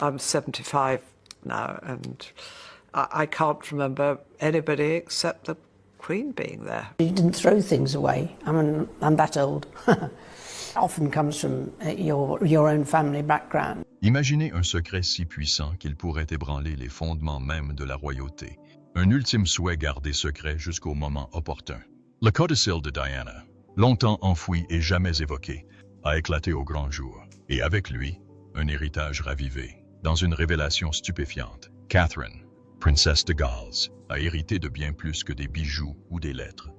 I'm 75 now, and I can't remember anybody except the Queen being there. You didn't throw things away. I mean, I'm that old. Often comes from your own family background. Imaginez un secret si puissant qu'il pourrait ébranler les fondements même de la royauté. Un ultime souhait gardé secret jusqu'au moment opportun. Le codicille de Diana, longtemps enfoui et jamais évoqué, a éclaté au grand jour. Et avec lui, un héritage ravivé. Dans une révélation stupéfiante, Catherine, princesse de Galles, a hérité de bien plus que des bijoux ou des lettres.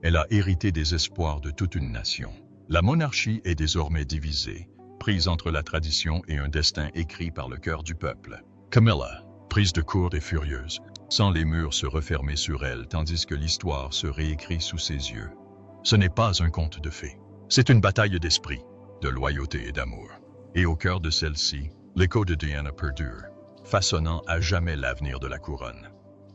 Elle a hérité des espoirs de toute une nation. La monarchie est désormais divisée, prise entre la tradition et un destin écrit par le cœur du peuple. Camilla, prise de court et furieuse, sent les murs se refermer sur elle tandis que l'histoire se réécrit sous ses yeux. Ce n'est pas un conte de fées. C'est une bataille d'esprit, de loyauté et d'amour. Et au cœur de celle-ci, l'écho de Diana perdure, façonnant à jamais l'avenir de la couronne.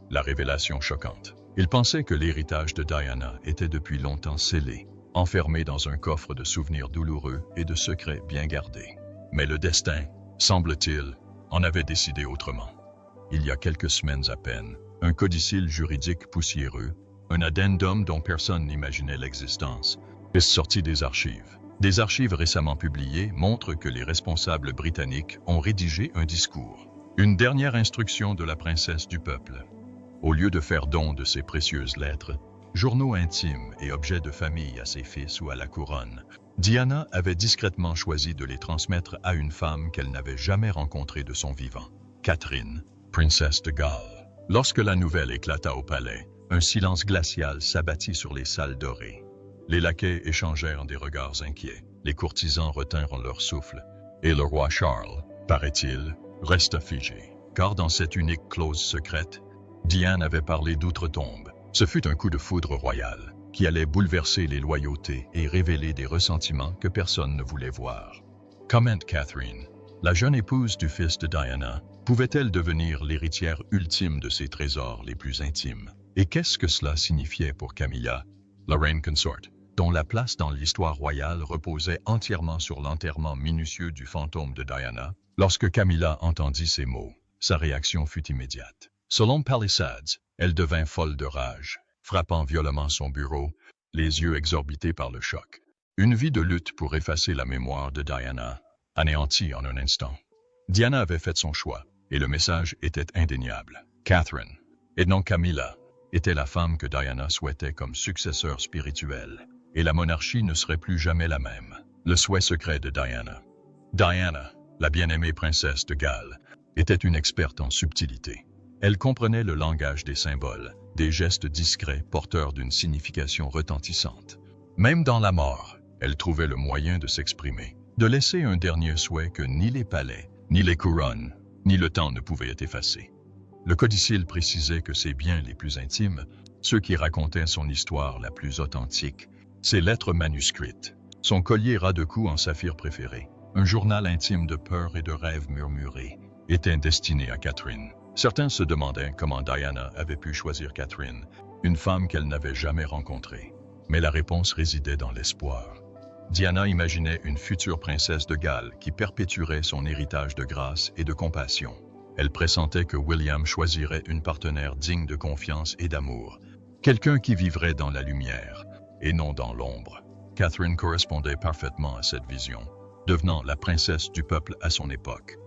La révélation choquante. Il pensait que l'héritage de Diana était depuis longtemps scellé, enfermé dans un coffre de souvenirs douloureux et de secrets bien gardés. Mais le destin, semble-t-il, en avait décidé autrement. Il y a quelques semaines à peine, un codicille juridique poussiéreux, un addendum dont personne n'imaginait l'existence, est sorti des archives. Des archives récemment publiées montrent que les responsables britanniques ont rédigé un discours. Une dernière instruction de la princesse du peuple. Au lieu de faire don de ces précieuses lettres, journaux intimes et objets de famille à ses fils ou à la couronne, Diana avait discrètement choisi de les transmettre à une femme qu'elle n'avait jamais rencontrée de son vivant, Catherine, princesse de Galles. Lorsque la nouvelle éclata au palais, un silence glacial s'abattit sur les salles dorées. Les laquais échangèrent des regards inquiets, les courtisans retinrent leur souffle, et le roi Charles, paraît-il, resta figé. Car dans cette unique clause secrète, Diane avait parlé d'outre-tombe. Ce fut un coup de foudre royal, qui allait bouleverser les loyautés et révéler des ressentiments que personne ne voulait voir. Commente Catherine, la jeune épouse du fils de Diana, pouvait-elle devenir l'héritière ultime de ses trésors les plus intimes? Et qu'est-ce que cela signifiait pour Camilla, la reine consort, dont la place dans l'histoire royale reposait entièrement sur l'enterrement minutieux du fantôme de Diana? Lorsque Camilla entendit ces mots, sa réaction fut immédiate. Selon Palisades, elle devint folle de rage, frappant violemment son bureau, les yeux exorbités par le choc. Une vie de lutte pour effacer la mémoire de Diana, anéantie en un instant. Diana avait fait son choix, et le message était indéniable. Catherine, et non Camilla, était la femme que Diana souhaitait comme successeur spirituel, et la monarchie ne serait plus jamais la même. Le souhait secret de Diana. Diana, la bien-aimée princesse de Galles, était une experte en subtilité. Elle comprenait le langage des symboles, des gestes discrets porteurs d'une signification retentissante. Même dans la mort, elle trouvait le moyen de s'exprimer, de laisser un dernier souhait que ni les palais, ni les couronnes, ni le temps ne pouvaient effacer. Le codicille précisait que ses biens les plus intimes, ceux qui racontaient son histoire la plus authentique, ses lettres manuscrites, son collier ras de cou en saphir préféré, un journal intime de peur et de rêves murmurés, étaient destinés à Catherine. Certains se demandaient comment Diana avait pu choisir Catherine, une femme qu'elle n'avait jamais rencontrée. Mais la réponse résidait dans l'espoir. Diana imaginait une future princesse de Galles qui perpétuerait son héritage de grâce et de compassion. Elle pressentait que William choisirait une partenaire digne de confiance et d'amour, quelqu'un qui vivrait dans la lumière et non dans l'ombre. Catherine correspondait parfaitement à cette vision, devenant la princesse du peuple à son époque.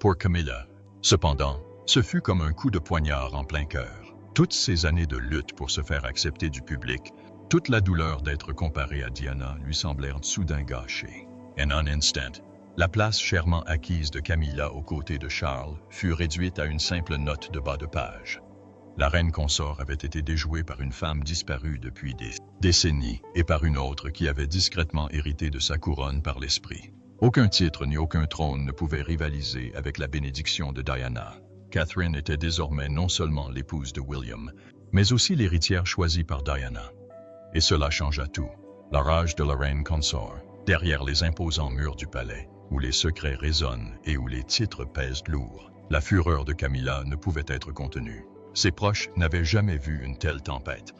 Pour Camilla, cependant, ce fut comme un coup de poignard en plein cœur. Toutes ces années de lutte pour se faire accepter du public, toute la douleur d'être comparée à Diana lui semblèrent soudain gâchées. En un instant, la place chèrement acquise de Camilla aux côtés de Charles fut réduite à une simple note de bas de page. La reine consort avait été déjouée par une femme disparue depuis des décennies et par une autre qui avait discrètement hérité de sa couronne par l'esprit. Aucun titre ni aucun trône ne pouvait rivaliser avec la bénédiction de Diana. Catherine était désormais non seulement l'épouse de William, mais aussi l'héritière choisie par Diana. Et cela changea tout. La rage de la reine consort, derrière les imposants murs du palais, où les secrets résonnent et où les titres pèsent lourd, la fureur de Camilla ne pouvait être contenue. Ses proches n'avaient jamais vu une telle tempête.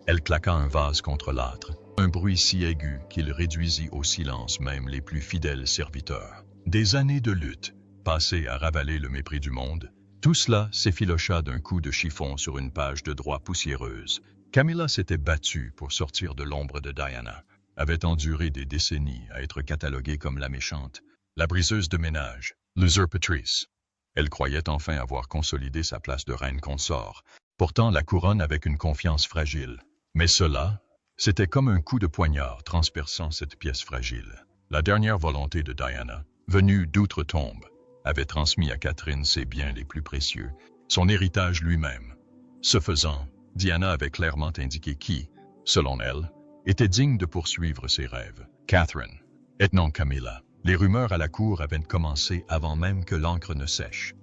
Elle claqua un vase contre l'âtre, un bruit si aigu qu'il réduisit au silence même les plus fidèles serviteurs. Des années de lutte, passé à ravaler le mépris du monde, tout cela s'effilocha d'un coup de chiffon sur une page de droit poussiéreuse. Camilla s'était battue pour sortir de l'ombre de Diana, avait enduré des décennies à être cataloguée comme la méchante, la briseuse de ménage, l'usurpatrice. Elle croyait enfin avoir consolidé sa place de reine consort, portant la couronne avec une confiance fragile. Mais cela, c'était comme un coup de poignard transperçant cette pièce fragile. La dernière volonté de Diana, venue d'outre-tombe, avait transmis à Catherine ses biens les plus précieux, son héritage lui-même. Ce faisant, Diana avait clairement indiqué qui, selon elle, était digne de poursuivre ses rêves. Catherine, et non Camilla. Les rumeurs à la cour avaient commencé avant même que l'encre ne sèche.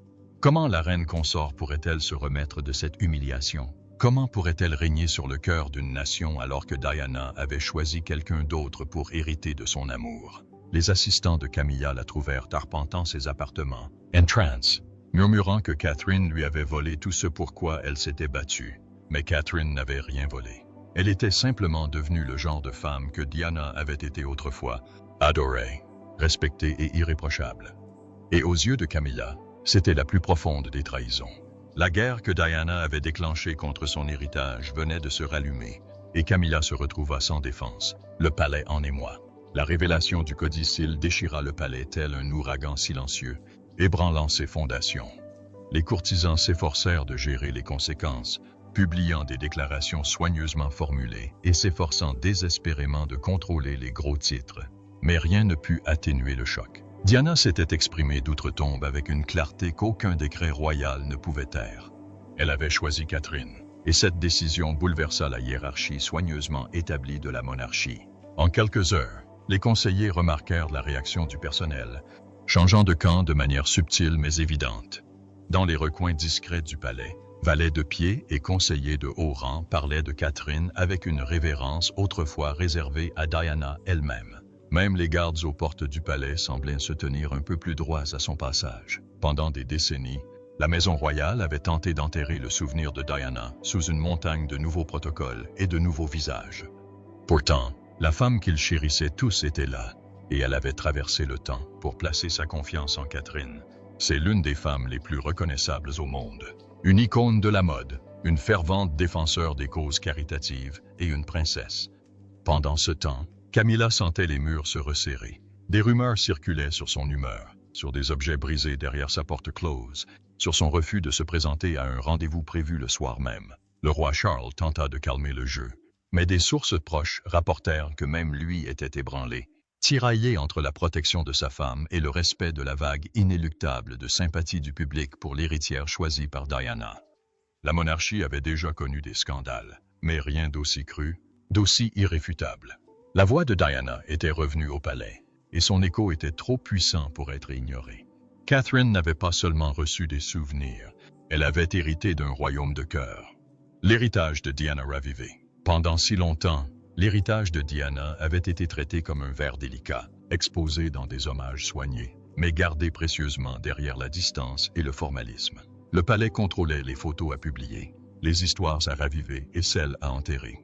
Comment la reine consort pourrait-elle se remettre de cette humiliation? Comment pourrait-elle régner sur le cœur d'une nation alors que Diana avait choisi quelqu'un d'autre pour hériter de son amour? Les assistants de Camilla la trouvèrent arpentant ses appartements, en transe, murmurant que Catherine lui avait volé tout ce pour quoi elle s'était battue. Mais Catherine n'avait rien volé. Elle était simplement devenue le genre de femme que Diana avait été autrefois, adorée, respectée et irréprochable. Et aux yeux de Camilla, c'était la plus profonde des trahisons. La guerre que Diana avait déclenchée contre son héritage venait de se rallumer, et Camilla se retrouva sans défense, le palais en émoi. La révélation du codicille déchira le palais tel un ouragan silencieux, ébranlant ses fondations. Les courtisans s'efforcèrent de gérer les conséquences, publiant des déclarations soigneusement formulées et s'efforçant désespérément de contrôler les gros titres. Mais rien ne put atténuer le choc. Diana s'était exprimée d'outre-tombe avec une clarté qu'aucun décret royal ne pouvait taire. Elle avait choisi Catherine, et cette décision bouleversa la hiérarchie soigneusement établie de la monarchie. En quelques heures, les conseillers remarquèrent la réaction du personnel, changeant de camp de manière subtile mais évidente. Dans les recoins discrets du palais, valets de pied et conseillers de haut rang parlaient de Catherine avec une révérence autrefois réservée à Diana elle-même. Même les gardes aux portes du palais semblaient se tenir un peu plus droits à son passage. Pendant des décennies, la maison royale avait tenté d'enterrer le souvenir de Diana sous une montagne de nouveaux protocoles et de nouveaux visages. Pourtant, la femme qu'ils chérissaient tous était là, et elle avait traversé le temps pour placer sa confiance en Catherine. C'est l'une des femmes les plus reconnaissables au monde. Une icône de la mode, une fervente défenseur des causes caritatives et une princesse. Pendant ce temps, Camilla sentait les murs se resserrer. Des rumeurs circulaient sur son humeur, sur des objets brisés derrière sa porte close, sur son refus de se présenter à un rendez-vous prévu le soir même. Le roi Charles tenta de calmer le jeu, mais des sources proches rapportèrent que même lui était ébranlé, tiraillé entre la protection de sa femme et le respect de la vague inéluctable de sympathie du public pour l'héritière choisie par Diana. La monarchie avait déjà connu des scandales, mais rien d'aussi cru, d'aussi irréfutable. La voix de Diana était revenue au palais, et son écho était trop puissant pour être ignoré. Catherine n'avait pas seulement reçu des souvenirs, elle avait hérité d'un royaume de cœur. L'héritage de Diana ravivé. Pendant si longtemps, l'héritage de Diana avait été traité comme un ver délicat, exposé dans des hommages soignés, mais gardé précieusement derrière la distance et le formalisme. Le palais contrôlait les photos à publier, les histoires à raviver et celles à enterrer.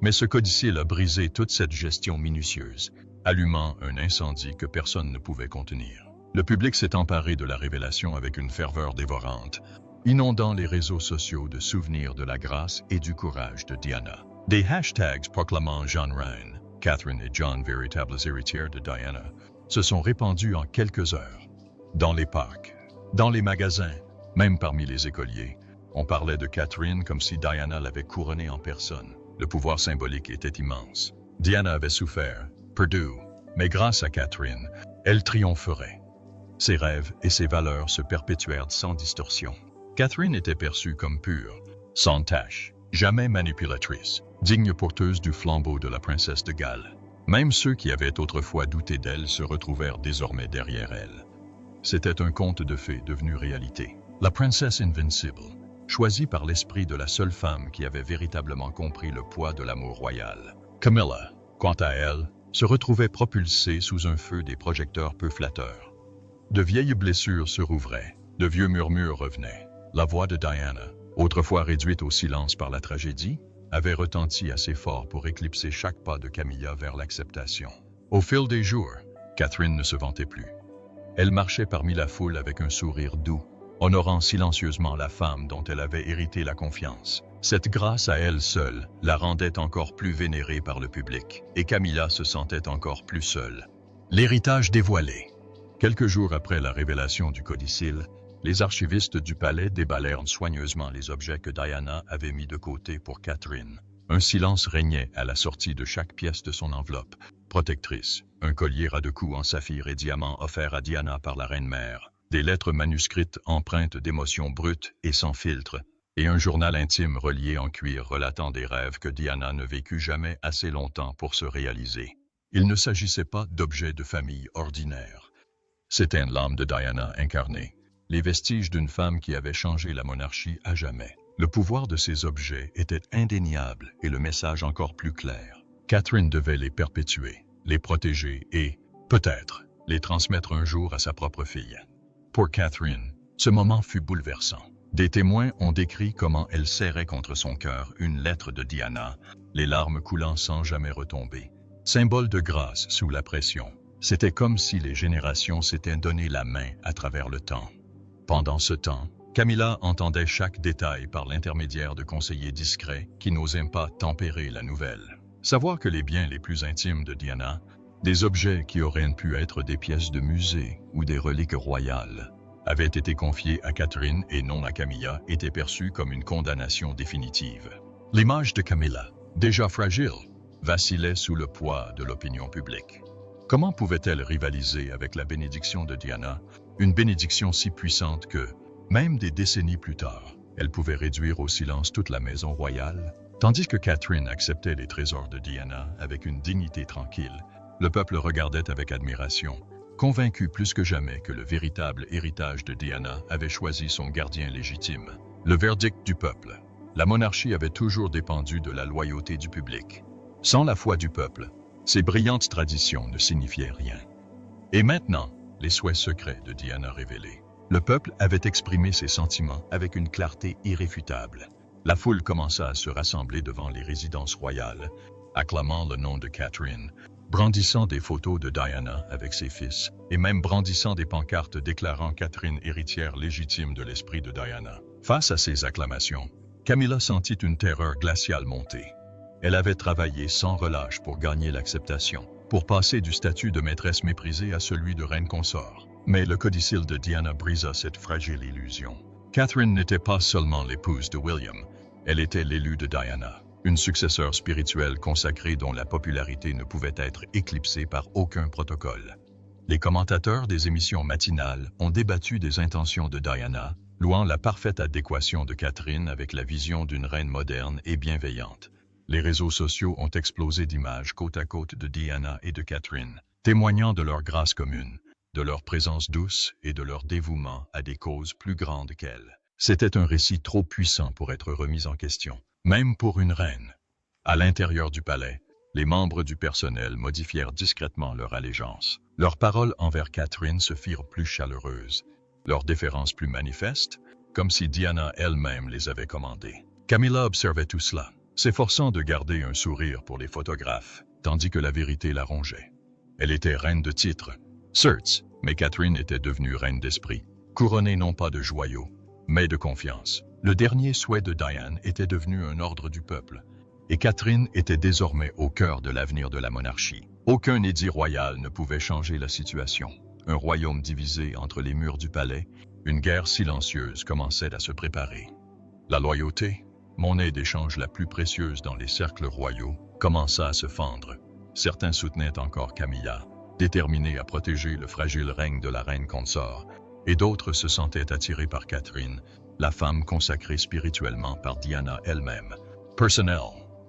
Mais ce codicille a brisé toute cette gestion minutieuse, allumant un incendie que personne ne pouvait contenir. Le public s'est emparé de la révélation avec une ferveur dévorante, inondant les réseaux sociaux de souvenirs de la grâce et du courage de Diana. Des hashtags proclamant Jeanne Reine, Catherine et John véritables héritières de Diana, se sont répandus en quelques heures. Dans les parcs, dans les magasins, même parmi les écoliers, on parlait de Catherine comme si Diana l'avait couronnée en personne. Le pouvoir symbolique était immense. Diana avait souffert, perdu, mais grâce à Catherine, elle triompherait. Ses rêves et ses valeurs se perpétuèrent sans distorsion. Catherine était perçue comme pure, sans tache, jamais manipulatrice, digne porteuse du flambeau de la princesse de Galles. Même ceux qui avaient autrefois douté d'elle se retrouvèrent désormais derrière elle. C'était un conte de fées devenu réalité. La princesse invincible, choisie par l'esprit de la seule femme qui avait véritablement compris le poids de l'amour royal. Camilla, quant à elle, se retrouvait propulsée sous un feu des projecteurs peu flatteurs. De vieilles blessures se rouvraient, de vieux murmures revenaient. La voix de Diana, autrefois réduite au silence par la tragédie, avait retenti assez fort pour éclipser chaque pas de Camilla vers l'acceptation. Au fil des jours, Catherine ne se vantait plus. Elle marchait parmi la foule avec un sourire doux, honorant silencieusement la femme dont elle avait hérité la confiance. Cette grâce à elle seule la rendait encore plus vénérée par le public, et Camilla se sentait encore plus seule. L'héritage dévoilé. Quelques jours après la révélation du codicille, les archivistes du palais déballèrent soigneusement les objets que Diana avait mis de côté pour Catherine. Un silence régnait à la sortie de chaque pièce de son enveloppe protectrice. Un collier à 2 coups en saphir et diamant offert à Diana par la reine-mère, des lettres manuscrites empreintes d'émotions brutes et sans filtre, et un journal intime relié en cuir relatant des rêves que Diana ne vécut jamais assez longtemps pour se réaliser. Il ne s'agissait pas d'objets de famille ordinaires. C'était l'âme de Diana incarnée, les vestiges d'une femme qui avait changé la monarchie à jamais. Le pouvoir de ces objets était indéniable et le message encore plus clair. Catherine devait les perpétuer, les protéger et, peut-être, les transmettre un jour à sa propre fille. Pour Catherine, ce moment fut bouleversant. Des témoins ont décrit comment elle serrait contre son cœur une lettre de Diana, les larmes coulant sans jamais retomber. Symbole de grâce sous la pression. C'était comme si les générations s'étaient donné la main à travers le temps. Pendant ce temps, Camilla entendait chaque détail par l'intermédiaire de conseillers discrets qui n'osaient pas tempérer la nouvelle. Savoir que les biens les plus intimes de Diana, des objets qui auraient pu être des pièces de musée ou des reliques royales, avaient été confiés à Catherine et non à Camilla était perçu comme une condamnation définitive. L'image de Camilla, déjà fragile, vacillait sous le poids de l'opinion publique. Comment pouvait-elle rivaliser avec la bénédiction de Diana, une bénédiction si puissante que, même des décennies plus tard, elle pouvait réduire au silence toute la maison royale? Tandis que Catherine acceptait les trésors de Diana avec une dignité tranquille, le peuple regardait avec admiration, convaincu plus que jamais que le véritable héritage de Diana avait choisi son gardien légitime. Le verdict du peuple. La monarchie avait toujours dépendu de la loyauté du public. Sans la foi du peuple, ces brillantes traditions ne signifiaient rien. Et maintenant, les souhaits secrets de Diana révélés. Le peuple avait exprimé ses sentiments avec une clarté irréfutable. La foule commença à se rassembler devant les résidences royales, acclamant le nom de Catherine, brandissant des photos de Diana avec ses fils, et même brandissant des pancartes déclarant Catherine héritière légitime de l'esprit de Diana. Face à ces acclamations, Camilla sentit une terreur glaciale monter. Elle avait travaillé sans relâche pour gagner l'acceptation, pour passer du statut de maîtresse méprisée à celui de reine consort. Mais le codicille de Diana brisa cette fragile illusion. Catherine n'était pas seulement l'épouse de William, elle était l'élue de Diana, une successeur spirituelle consacrée dont la popularité ne pouvait être éclipsée par aucun protocole. Les commentateurs des émissions matinales ont débattu des intentions de Diana, louant la parfaite adéquation de Catherine avec la vision d'une reine moderne et bienveillante. Les réseaux sociaux ont explosé d'images côte à côte de Diana et de Catherine, témoignant de leur grâce commune, de leur présence douce et de leur dévouement à des causes plus grandes qu'elles. C'était un récit trop puissant pour être remis en question, même pour une reine. À l'intérieur du palais, les membres du personnel modifièrent discrètement leur allégeance. Leurs paroles envers Catherine se firent plus chaleureuses, leur déférence plus manifeste, comme si Diana elle-même les avait commandées. Camilla observait tout cela, s'efforçant de garder un sourire pour les photographes, tandis que la vérité la rongeait. Elle était reine de titre, certes, mais Catherine était devenue reine d'esprit, couronnée non pas de joyaux, mais de confiance. Le dernier souhait de Diane était devenu un ordre du peuple, et Catherine était désormais au cœur de l'avenir de la monarchie. Aucun édit royal ne pouvait changer la situation. Un royaume divisé entre les murs du palais, une guerre silencieuse commençait à se préparer. La loyauté, monnaie d'échange la plus précieuse dans les cercles royaux, commença à se fendre. Certains soutenaient encore Camilla, déterminée à protéger le fragile règne de la reine consort, et d'autres se sentaient attirés par Catherine, la femme consacrée spirituellement par Diana elle-même. Personnel,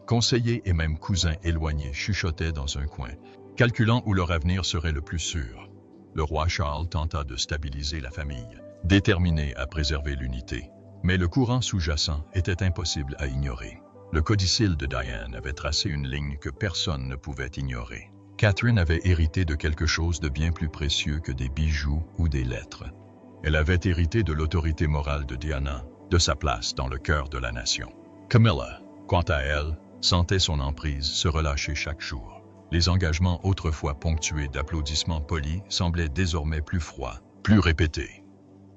conseillers et même cousins éloignés chuchotaient dans un coin, calculant où leur avenir serait le plus sûr. Le roi Charles tenta de stabiliser la famille, déterminé à préserver l'unité. Mais le courant sous-jacent était impossible à ignorer. Le codicille de Diane avait tracé une ligne que personne ne pouvait ignorer. Catherine avait hérité de quelque chose de bien plus précieux que des bijoux ou des lettres. Elle avait hérité de l'autorité morale de Diana, de sa place dans le cœur de la nation. Camilla, quant à elle, sentait son emprise se relâcher chaque jour. Les engagements autrefois ponctués d'applaudissements polis semblaient désormais plus froids, plus répétés.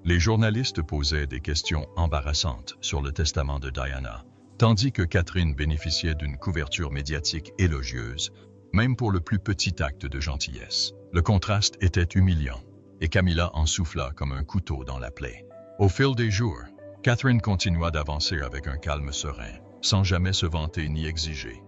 Les journalistes posaient des questions embarrassantes sur le testament de Diana, tandis que Catherine bénéficiait d'une couverture médiatique élogieuse, même pour le plus petit acte de gentillesse. Le contraste était humiliant, et Camilla en souffla comme un couteau dans la plaie. Au fil des jours, Catherine continua d'avancer avec un calme serein, sans jamais se vanter ni exiger.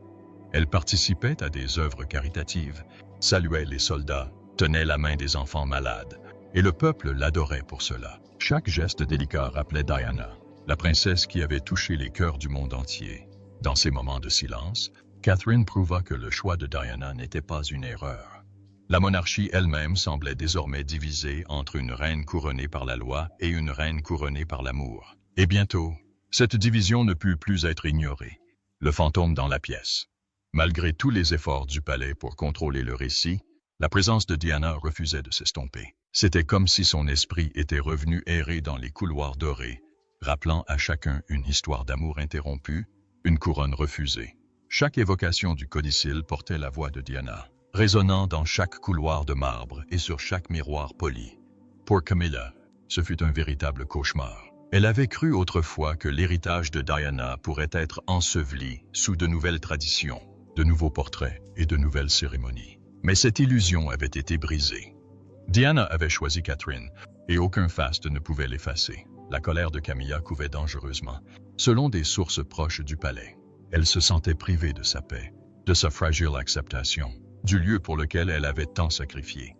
Elle participait à des œuvres caritatives, saluait les soldats, tenait la main des enfants malades, et le peuple l'adorait pour cela. Chaque geste délicat rappelait Diana, la princesse qui avait touché les cœurs du monde entier. Dans ces moments de silence, Catherine prouva que le choix de Diana n'était pas une erreur. La monarchie elle-même semblait désormais divisée entre une reine couronnée par la loi et une reine couronnée par l'amour. Et bientôt, cette division ne put plus être ignorée. Le fantôme dans la pièce. Malgré tous les efforts du palais pour contrôler le récit, la présence de Diana refusait de s'estomper. C'était comme si son esprit était revenu errer dans les couloirs dorés, rappelant à chacun une histoire d'amour interrompue, une couronne refusée. Chaque évocation du codicille portait la voix de Diana, résonnant dans chaque couloir de marbre et sur chaque miroir poli. Pour Camilla, ce fut un véritable cauchemar. Elle avait cru autrefois que l'héritage de Diana pourrait être enseveli sous de nouvelles traditions, de nouveaux portraits et de nouvelles cérémonies. Mais cette illusion avait été brisée. Diana avait choisi Catherine, et aucun faste ne pouvait l'effacer. La colère de Camilla couvait dangereusement, selon des sources proches du palais. Elle se sentait privée de sa paix, de sa fragile acceptation, du lieu pour lequel elle avait tant sacrifié.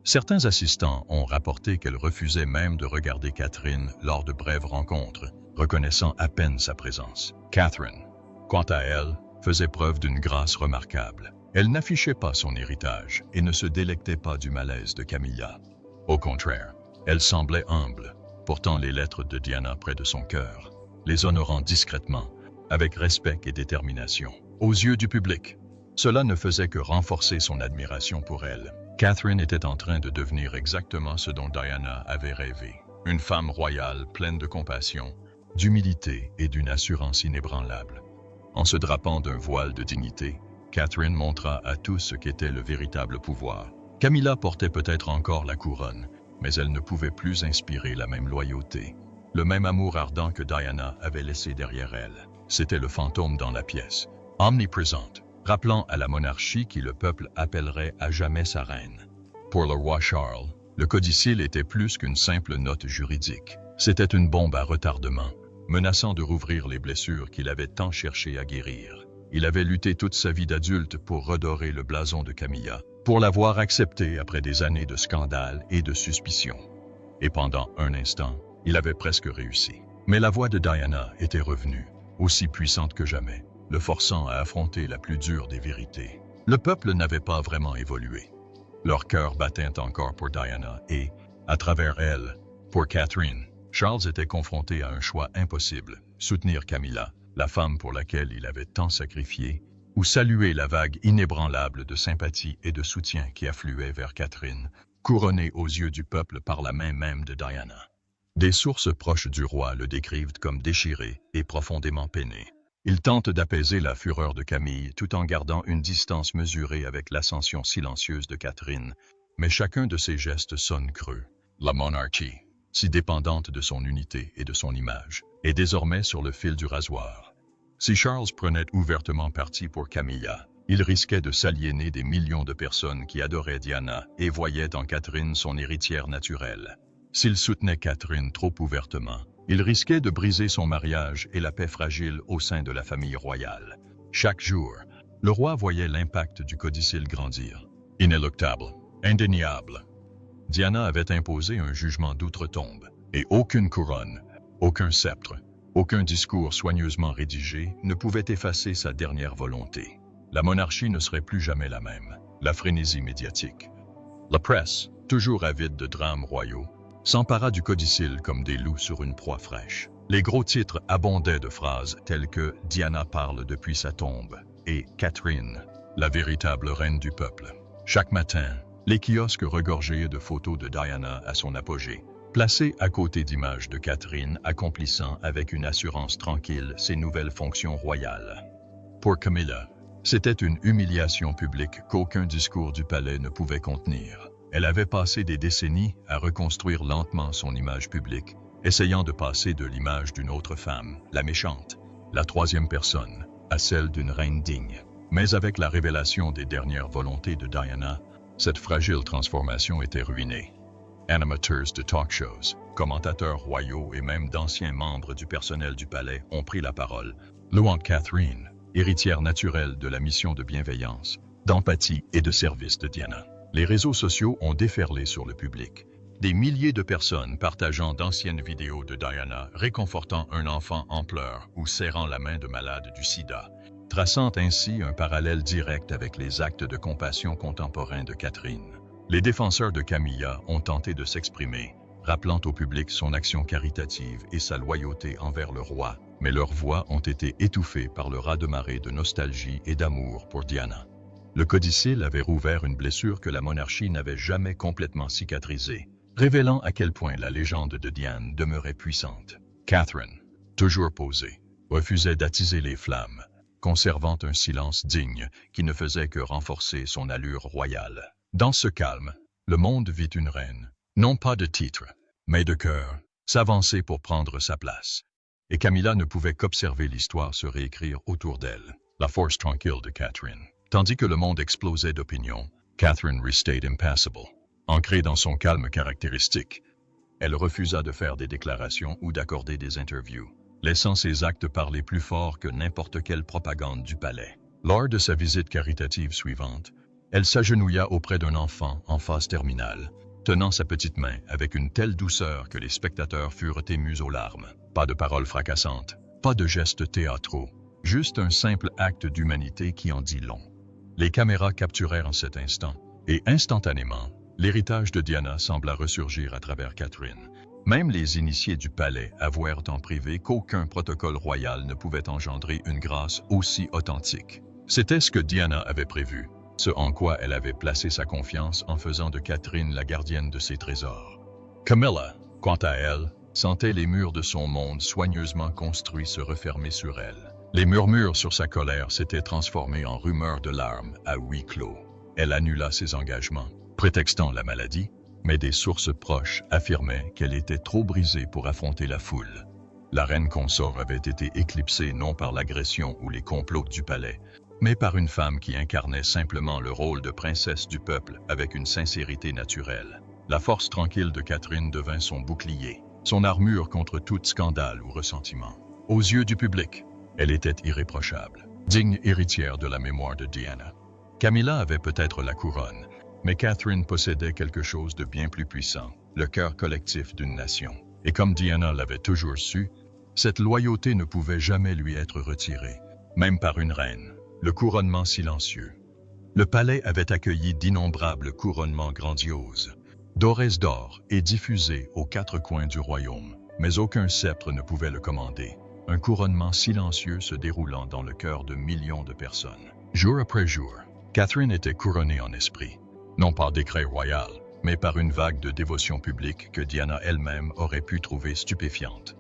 Certains assistants ont rapporté qu'elle refusait même de regarder Catherine lors de brèves rencontres, reconnaissant à peine sa présence. Catherine, quant à elle, faisait preuve d'une grâce remarquable. Elle n'affichait pas son héritage et ne se délectait pas du malaise de Camilla. Au contraire, elle semblait humble, portant les lettres de Diana près de son cœur, les honorant discrètement, avec respect et détermination. Aux yeux du public, cela ne faisait que renforcer son admiration pour elle. Catherine était en train de devenir exactement ce dont Diana avait rêvé. Une femme royale pleine de compassion, d'humilité et d'une assurance inébranlable. En se drapant d'un voile de dignité, Catherine montra à tous ce qu'était le véritable pouvoir. Camilla portait peut-être encore la couronne, mais elle ne pouvait plus inspirer la même loyauté, le même amour ardent que Diana avait laissé derrière elle. C'était le fantôme dans la pièce, omniprésente, rappelant à la monarchie qui le peuple appellerait à jamais sa reine. Pour le roi Charles, le codicille était plus qu'une simple note juridique. C'était une bombe à retardement, menaçant de rouvrir les blessures qu'il avait tant cherché à guérir. Il avait lutté toute sa vie d'adulte pour redorer le blason de Camilla, pour l'avoir accepté après des années de scandales et de suspicions. Et pendant un instant, il avait presque réussi. Mais la voix de Diana était revenue, aussi puissante que jamais, le forçant à affronter la plus dure des vérités. Le peuple n'avait pas vraiment évolué. Leur cœur battait encore pour Diana et, à travers elle, pour Catherine. Charles était confronté à un choix impossible, soutenir Camilla, la femme pour laquelle il avait tant sacrifié, ou saluer la vague inébranlable de sympathie et de soutien qui affluait vers Catherine, couronnée aux yeux du peuple par la main même de Diana. Des sources proches du roi le décrivent comme déchiré et profondément peiné. Il tente d'apaiser la fureur de Camille tout en gardant une distance mesurée avec l'ascension silencieuse de Catherine, mais chacun de ses gestes sonne creux. La monarchie, si dépendante de son unité et de son image, est désormais sur le fil du rasoir. Si Charles prenait ouvertement parti pour Camilla, il risquait de s'aliéner des millions de personnes qui adoraient Diana et voyaient en Catherine son héritière naturelle. S'il soutenait Catherine trop ouvertement, il risquait de briser son mariage et la paix fragile au sein de la famille royale. Chaque jour, le roi voyait l'impact du codicille grandir. Inéluctable, indéniable. Diana avait imposé un jugement d'outre-tombe, et aucune couronne, aucun sceptre, aucun discours soigneusement rédigé ne pouvait effacer sa dernière volonté. La monarchie ne serait plus jamais la même. La frénésie médiatique. La presse, toujours avide de drames royaux, s'empara du codicille comme des loups sur une proie fraîche. Les gros titres abondaient de phrases telles que « Diana parle depuis sa tombe » et « Catherine, la véritable reine du peuple ». Chaque matin, les kiosques regorgeaient de photos de Diana à son apogée, placées à côté d'images de Catherine accomplissant avec une assurance tranquille ses nouvelles fonctions royales. Pour Camilla, C'était une humiliation publique qu'aucun discours du palais ne pouvait contenir. Elle avait passé des décennies à reconstruire lentement son image publique, essayant de passer de l'image d'une autre femme, la méchante, la troisième personne, à celle d'une reine digne. Mais avec la révélation des dernières volontés de Diana, cette fragile transformation était ruinée. Animateurs de talk shows, commentateurs royaux et même d'anciens membres du personnel du palais ont pris la parole, louant Catherine, héritière naturelle de la mission de bienveillance, d'empathie et de service de Diana. Les réseaux sociaux ont déferlé sur le public. Des milliers de personnes partageant d'anciennes vidéos de Diana réconfortant un enfant en pleurs ou serrant la main de malade du sida, traçant ainsi un parallèle direct avec les actes de compassion contemporains de Catherine. Les défenseurs de Camilla ont tenté de s'exprimer, rappelant au public son action caritative et sa loyauté envers le roi, mais leurs voix ont été étouffées par le raz-de-marée de nostalgie et d'amour pour Diana. Le codicille avait rouvert une blessure que la monarchie n'avait jamais complètement cicatrisée, révélant à quel point la légende de Diane demeurait puissante. Catherine, toujours posée, refusait d'attiser les flammes, conservant un silence digne qui ne faisait que renforcer son allure royale. Dans ce calme, le monde vit une reine, non pas de titre, mais de cœur, s'avancer pour prendre sa place. Et Camilla ne pouvait qu'observer l'histoire se réécrire autour d'elle, la force tranquille de Catherine. Tandis que le monde explosait d'opinion, Catherine restait impassible. Ancrée dans son calme caractéristique, elle refusa de faire des déclarations ou d'accorder des interviews, laissant ses actes parler plus fort que n'importe quelle propagande du palais. Lors de sa visite caritative suivante, elle s'agenouilla auprès d'un enfant en phase terminale, tenant sa petite main avec une telle douceur que les spectateurs furent émus aux larmes. Pas de paroles fracassantes, pas de gestes théâtraux, juste un simple acte d'humanité qui en dit long. Les caméras capturèrent en cet instant, et instantanément, l'héritage de Diana sembla ressurgir à travers Catherine. Même les initiés du palais avouèrent en privé qu'aucun protocole royal ne pouvait engendrer une grâce aussi authentique. C'était ce que Diana avait prévu, ce en quoi elle avait placé sa confiance en faisant de Catherine la gardienne de ses trésors. Camilla, quant à elle, sentait les murs de son monde soigneusement construits se refermer sur elle. Les murmures sur sa colère s'étaient transformés en rumeurs de larmes à huis clos. Elle annula ses engagements, prétextant la maladie, mais des sources proches affirmaient qu'elle était trop brisée pour affronter la foule. La reine consort avait été éclipsée non par l'agression ou les complots du palais, mais par une femme qui incarnait simplement le rôle de princesse du peuple avec une sincérité naturelle. La force tranquille de Catherine devint son bouclier, son armure contre tout scandale ou ressentiment. Aux yeux du public, elle était irréprochable, digne héritière de la mémoire de Diana. Camilla avait peut-être la couronne, mais Catherine possédait quelque chose de bien plus puissant, le cœur collectif d'une nation. Et comme Diana l'avait toujours su, cette loyauté ne pouvait jamais lui être retirée, même par une reine. Le couronnement silencieux. Le palais avait accueilli d'innombrables couronnements grandioses, dorés d'or et diffusés aux quatre coins du royaume, mais aucun sceptre ne pouvait le commander. Un couronnement silencieux se déroulant dans le cœur de millions de personnes. Jour après jour, Catherine était couronnée en esprit, non par décret royal, mais par une vague de dévotion publique que Diana elle-même aurait pu trouver stupéfiante.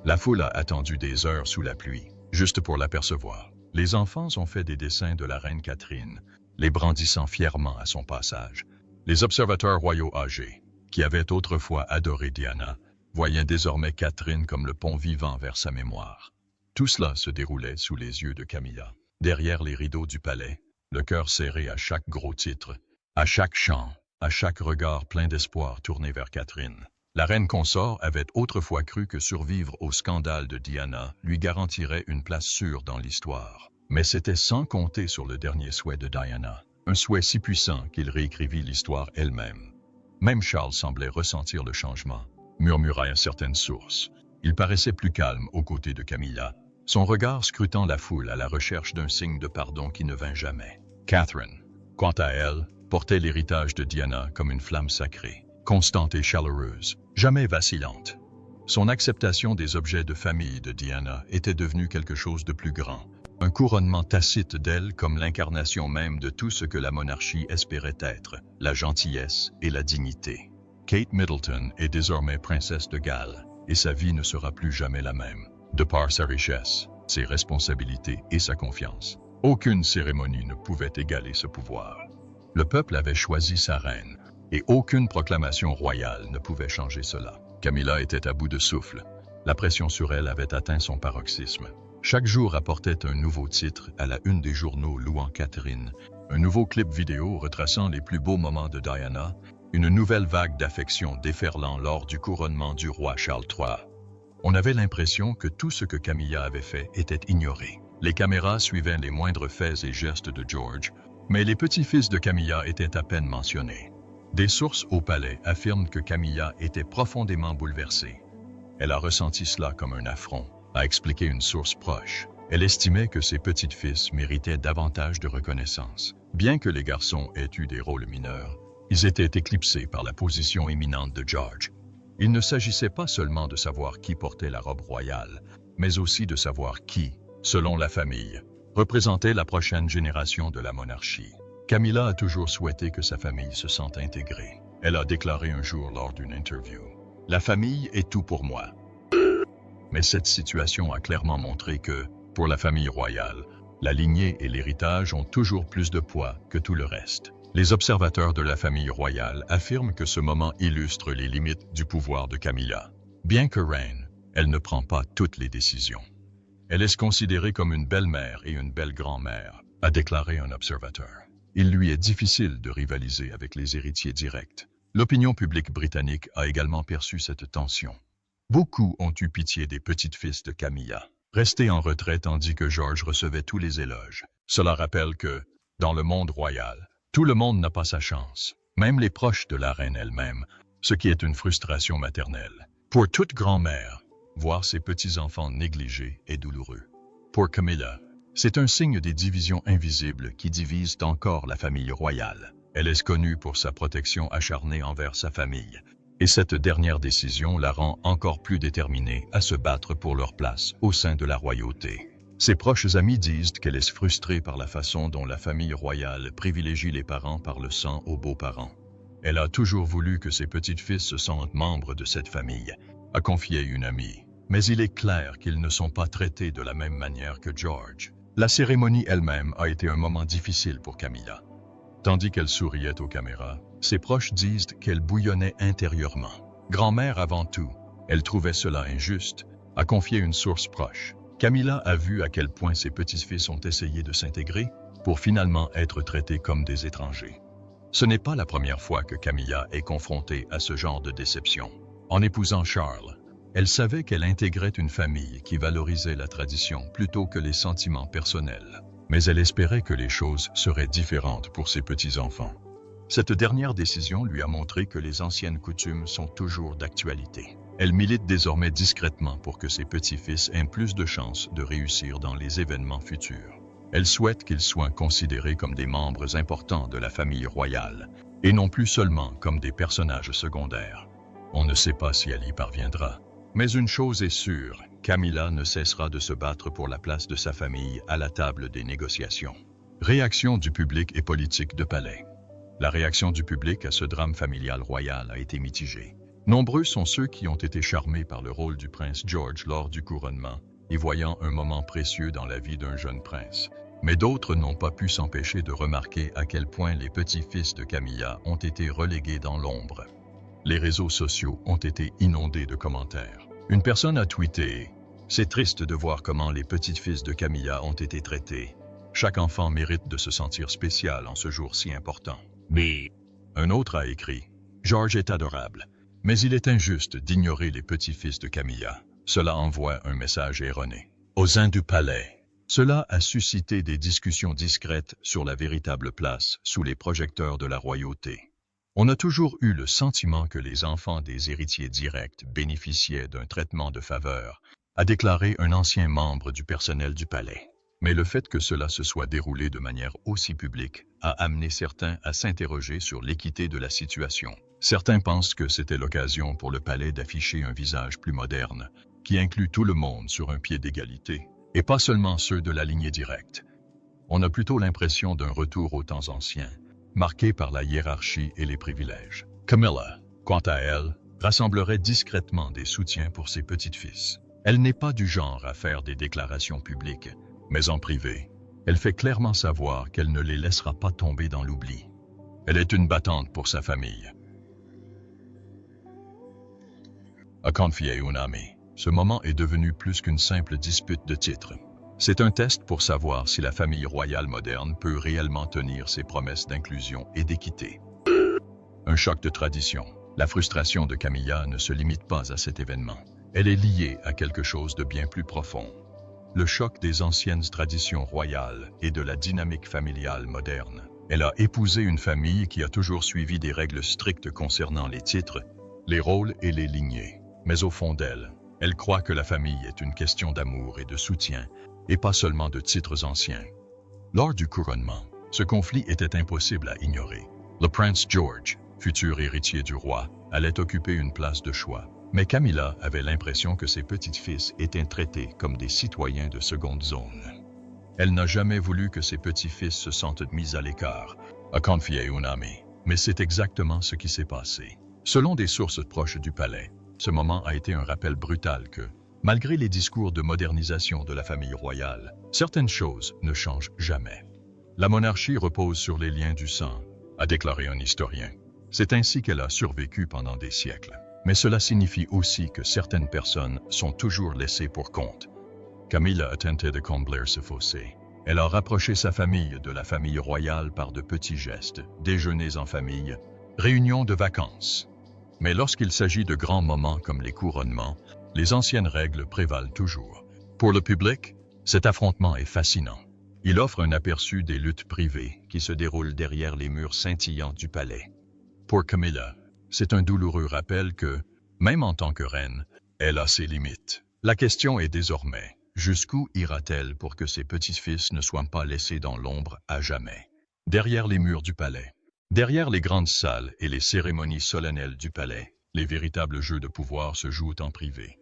La foule a attendu des heures sous la pluie, juste pour l'apercevoir. Les enfants ont fait des dessins de la reine Catherine, les brandissant fièrement à son passage. Les observateurs royaux âgés, qui avaient autrefois adoré Diana, voyaient désormais Catherine comme le pont vivant vers sa mémoire. Tout cela se déroulait sous les yeux de Camilla. Derrière les rideaux du palais, le cœur serré à chaque gros titre, à chaque chant, à chaque regard plein d'espoir tourné vers Catherine. La reine consort avait autrefois cru que survivre au scandale de Diana lui garantirait une place sûre dans l'histoire. Mais c'était sans compter sur le dernier souhait de Diana, un souhait si puissant qu'il réécrivit l'histoire elle-même. Même Charles semblait ressentir le changement, murmura certaines sources. Il paraissait plus calme aux côtés de Camilla, son regard scrutant la foule à la recherche d'un signe de pardon qui ne vint jamais. Catherine, quant à elle, portait l'héritage de Diana comme une flamme sacrée, constante et chaleureuse, jamais vacillante. Son acceptation des objets de famille de Diana était devenue quelque chose de plus grand, un couronnement tacite d'elle comme l'incarnation même de tout ce que la monarchie espérait être, la gentillesse et la dignité. Kate Middleton est désormais princesse de Galles, et sa vie ne sera plus jamais la même, de par sa richesse, ses responsabilités et sa confiance. Aucune cérémonie ne pouvait égaler ce pouvoir. Le peuple avait choisi sa reine, et aucune proclamation royale ne pouvait changer cela. Camilla était à bout de souffle. La pression sur elle avait atteint son paroxysme. Chaque jour apportait un nouveau titre à la une des journaux louant Catherine, un nouveau clip vidéo retraçant les plus beaux moments de Diana, une nouvelle vague d'affection déferlant lors du couronnement du roi Charles III. On avait l'impression que tout ce que Camilla avait fait était ignoré. Les caméras suivaient les moindres faits et gestes de George, mais les petits-fils de Camilla étaient à peine mentionnés. Des sources au palais affirment que Camilla était profondément bouleversée. Elle a ressenti cela comme un affront, a expliqué une source proche. Elle estimait que ses petits-fils méritaient davantage de reconnaissance. Bien que les garçons aient eu des rôles mineurs, ils étaient éclipsés par la position éminente de George. Il ne s'agissait pas seulement de savoir qui portait la robe royale, mais aussi de savoir qui, selon la famille, représentait la prochaine génération de la monarchie. Camilla a toujours souhaité que sa famille se sente intégrée. Elle a déclaré un jour lors d'une interview « La famille est tout pour moi ». Mais cette situation a clairement montré que, pour la famille royale, la lignée et l'héritage ont toujours plus de poids que tout le reste. Les observateurs de la famille royale affirment que ce moment illustre les limites du pouvoir de Camilla. Bien que reine, elle ne prend pas toutes les décisions. Elle est considérée comme une belle-mère et une belle grand-mère, a déclaré un observateur. Il lui est difficile de rivaliser avec les héritiers directs. L'opinion publique britannique a également perçu cette tension. Beaucoup ont eu pitié des petites-fils de Camilla, restés en retrait tandis que George recevait tous les éloges. Cela rappelle que, dans le monde royal, tout le monde n'a pas sa chance, même les proches de la reine elle-même, ce qui est une frustration maternelle. Pour toute grand-mère, voir ses petits-enfants négligés est douloureux. Pour Camilla, c'est un signe des divisions invisibles qui divisent encore la famille royale. Elle est connue pour sa protection acharnée envers sa famille, et cette dernière décision la rend encore plus déterminée à se battre pour leur place au sein de la royauté. Ses proches amis disent qu'elle est frustrée par la façon dont la famille royale privilégie les parents par le sang aux beaux-parents. Elle a toujours voulu que ses petits-fils se sentent membres de cette famille, a confié une amie. Mais il est clair qu'ils ne sont pas traités de la même manière que George. La cérémonie elle-même a été un moment difficile pour Camilla. Tandis qu'elle souriait aux caméras, ses proches disent qu'elle bouillonnait intérieurement. Grand-mère avant tout, elle trouvait cela injuste, a confié une source proche. Camilla a vu à quel point ses petits-fils ont essayé de s'intégrer pour finalement être traités comme des étrangers. Ce n'est pas la première fois que Camilla est confrontée à ce genre de déception. En épousant Charles, elle savait qu'elle intégrait une famille qui valorisait la tradition plutôt que les sentiments personnels. Mais elle espérait que les choses seraient différentes pour ses petits-enfants. Cette dernière décision lui a montré que les anciennes coutumes sont toujours d'actualité. Elle milite désormais discrètement pour que ses petits-fils aient plus de chances de réussir dans les événements futurs. Elle souhaite qu'ils soient considérés comme des membres importants de la famille royale, et non plus seulement comme des personnages secondaires. On ne sait pas si elle y parviendra. Mais une chose est sûre, Camilla ne cessera de se battre pour la place de sa famille à la table des négociations. Réaction du public et politique de palais. La réaction du public à ce drame familial royal a été mitigée. Nombreux sont ceux qui ont été charmés par le rôle du prince George lors du couronnement, y voyant un moment précieux dans la vie d'un jeune prince. Mais d'autres n'ont pas pu s'empêcher de remarquer à quel point les petits-fils de Camilla ont été relégués dans l'ombre. Les réseaux sociaux ont été inondés de commentaires. Une personne a tweeté « C'est triste de voir comment les petits-fils de Camilla ont été traités. Chaque enfant mérite de se sentir spécial en ce jour si important. » Mais un autre a écrit « George est adorable, mais il est injuste d'ignorer les petits-fils de Camilla. Cela envoie un message erroné. » Au sein du palais, cela a suscité des discussions discrètes sur la véritable place sous les projecteurs de la royauté. On a toujours eu le sentiment que les enfants des héritiers directs bénéficiaient d'un traitement de faveur, a déclaré un ancien membre du personnel du palais. Mais le fait que cela se soit déroulé de manière aussi publique a amené certains à s'interroger sur l'équité de la situation. Certains pensent que c'était l'occasion pour le palais d'afficher un visage plus moderne, qui inclut tout le monde sur un pied d'égalité, et pas seulement ceux de la lignée directe. On a plutôt l'impression d'un retour aux temps anciens, marqué par la hiérarchie et les privilèges. Camilla, quant à elle, rassemblerait discrètement des soutiens pour ses petits-fils. Elle n'est pas du genre à faire des déclarations publiques, mais en privé, Elle fait clairement savoir qu'elle ne les laissera pas tomber dans l'oubli. Elle est une battante pour sa famille. A confié une amie. Ce moment est devenu plus qu'une simple dispute de titre. C'est un test pour savoir si la famille royale moderne peut réellement tenir ses promesses d'inclusion et d'équité. Un choc de tradition. La frustration de Camilla ne se limite pas à cet événement. Elle est liée à quelque chose de bien plus profond. Le choc des anciennes traditions royales et de la dynamique familiale moderne. Elle a épousé une famille qui a toujours suivi des règles strictes concernant les titres, les rôles et les lignées. Mais au fond d'elle, elle croit que la famille est une question d'amour et de soutien, et pas seulement de titres anciens. Lors du couronnement, ce conflit était impossible à ignorer. Le prince George, futur héritier du roi, allait occuper une place de choix. Mais Camilla avait l'impression que ses petits-fils étaient traités comme des citoyens de seconde zone. Elle n'a jamais voulu que ses petits-fils se sentent mis à l'écart, a confié une amie. Mais c'est exactement ce qui s'est passé. Selon des sources proches du palais, ce moment a été un rappel brutal que, malgré les discours de modernisation de la famille royale, certaines choses ne changent jamais. La monarchie repose sur les liens du sang, a déclaré un historien. C'est ainsi qu'elle a survécu pendant des siècles. Mais cela signifie aussi que certaines personnes sont toujours laissées pour compte. Camilla a tenté de combler ce fossé. Elle a rapproché sa famille de la famille royale par de petits gestes, déjeuners en famille, réunions de vacances. Mais lorsqu'il s'agit de grands moments comme les couronnements, les anciennes règles prévalent toujours. Pour le public, cet affrontement est fascinant. Il offre un aperçu des luttes privées qui se déroulent derrière les murs scintillants du palais. Pour Camilla, c'est un douloureux rappel que, même en tant que reine, elle a ses limites. La question est désormais, jusqu'où ira-t-elle pour que ses petits-fils ne soient pas laissés dans l'ombre à jamais? Derrière les murs du palais, derrière les grandes salles et les cérémonies solennelles du palais, les véritables jeux de pouvoir se jouent en privé.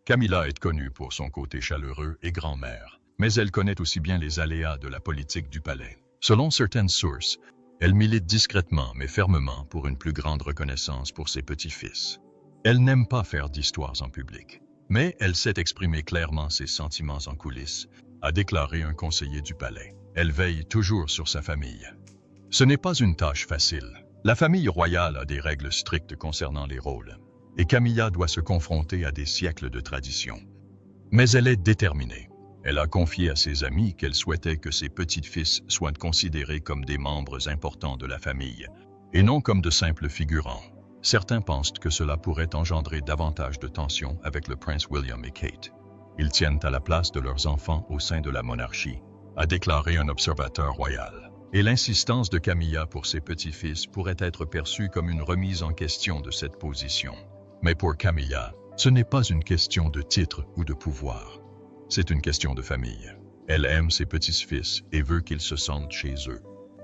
Camilla est connue pour son côté chaleureux et grand-mère, mais elle connaît aussi bien les aléas de la politique du palais. Selon certaines sources, elle milite discrètement mais fermement pour une plus grande reconnaissance pour ses petits-fils. Elle n'aime pas faire d'histoires en public, mais elle sait exprimer clairement ses sentiments en coulisses, a déclaré un conseiller du palais. Elle veille toujours sur sa famille. Ce n'est pas une tâche facile. La famille royale a des règles strictes concernant les rôles, et Camilla doit se confronter à des siècles de tradition. Mais elle est déterminée. Elle a confié à ses amis qu'elle souhaitait que ses petits-fils soient considérés comme des membres importants de la famille, et non comme de simples figurants. Certains pensent que cela pourrait engendrer davantage de tensions avec le prince William et Kate. Ils tiennent à la place de leurs enfants au sein de la monarchie, a déclaré un observateur royal. Et l'insistance de Camilla pour ses petits-fils pourrait être perçue comme une remise en question de cette position. Mais pour Camilla, ce n'est pas une question de titre ou de pouvoir. C'est une question de famille. Elle aime ses petits-fils et veut qu'ils se sentent chez eux,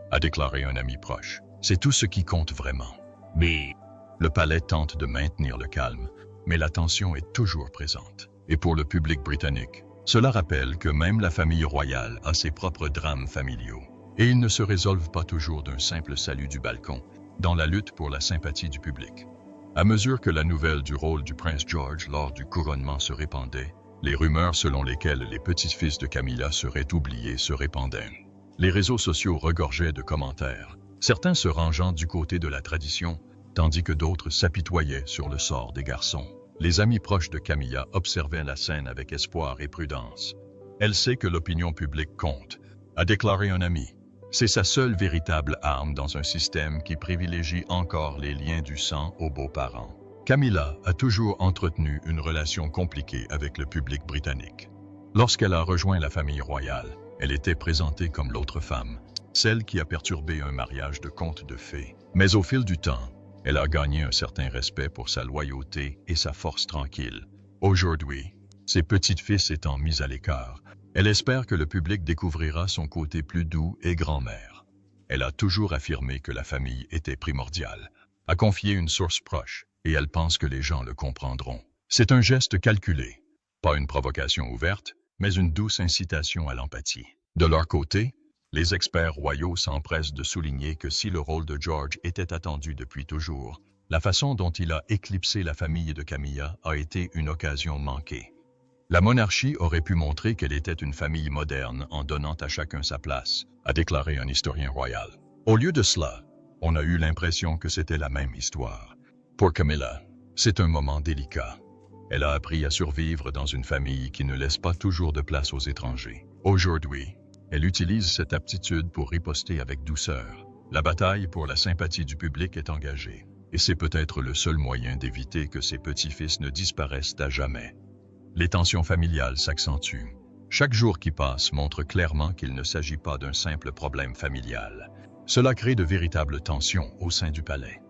a déclaré un ami proche. C'est tout ce qui compte vraiment. Mais le palais tente de maintenir le calme, mais la tension est toujours présente. Et pour le public britannique, cela rappelle que même la famille royale a ses propres drames familiaux. Et ils ne se résolvent pas toujours d'un simple salut du balcon, dans la lutte pour la sympathie du public. À mesure que la nouvelle du rôle du prince George lors du couronnement se répandait, les rumeurs selon lesquelles les petits-fils de Camilla seraient oubliés se répandaient. Les réseaux sociaux regorgeaient de commentaires, certains se rangeant du côté de la tradition, tandis que d'autres s'apitoyaient sur le sort des garçons. Les amis proches de Camilla observaient la scène avec espoir et prudence. Elle sait que l'opinion publique compte, a déclaré un ami. C'est sa seule véritable arme dans un système qui privilégie encore les liens du sang aux beaux-parents. Camilla a toujours entretenu une relation compliquée avec le public britannique. Lorsqu'elle a rejoint la famille royale, elle était présentée comme l'autre femme, celle qui a perturbé un mariage de conte de fées. Mais au fil du temps, elle a gagné un certain respect pour sa loyauté et sa force tranquille. Aujourd'hui, ses petits-fils étant mis à l'écart, elle espère que le public découvrira son côté plus doux et grand-mère. Elle a toujours affirmé que la famille était primordiale, a confié une source proche, et elle pense que les gens le comprendront. C'est un geste calculé, pas une provocation ouverte, mais une douce incitation à l'empathie. De leur côté, les experts royaux s'empressent de souligner que si le rôle de George était attendu depuis toujours, la façon dont il a éclipsé la famille de Camilla a été une occasion manquée. La monarchie aurait pu montrer qu'elle était une famille moderne en donnant à chacun sa place, a déclaré un historien royal. Au lieu de cela, on a eu l'impression que c'était la même histoire. Pour Camilla, c'est un moment délicat. Elle a appris à survivre dans une famille qui ne laisse pas toujours de place aux étrangers. Aujourd'hui, elle utilise cette aptitude pour riposter avec douceur. La bataille pour la sympathie du public est engagée, et c'est peut-être le seul moyen d'éviter que ses petits-fils ne disparaissent à jamais. Les tensions familiales s'accentuent. Chaque jour qui passe montre clairement qu'il ne s'agit pas d'un simple problème familial. Cela crée de véritables tensions au sein du palais.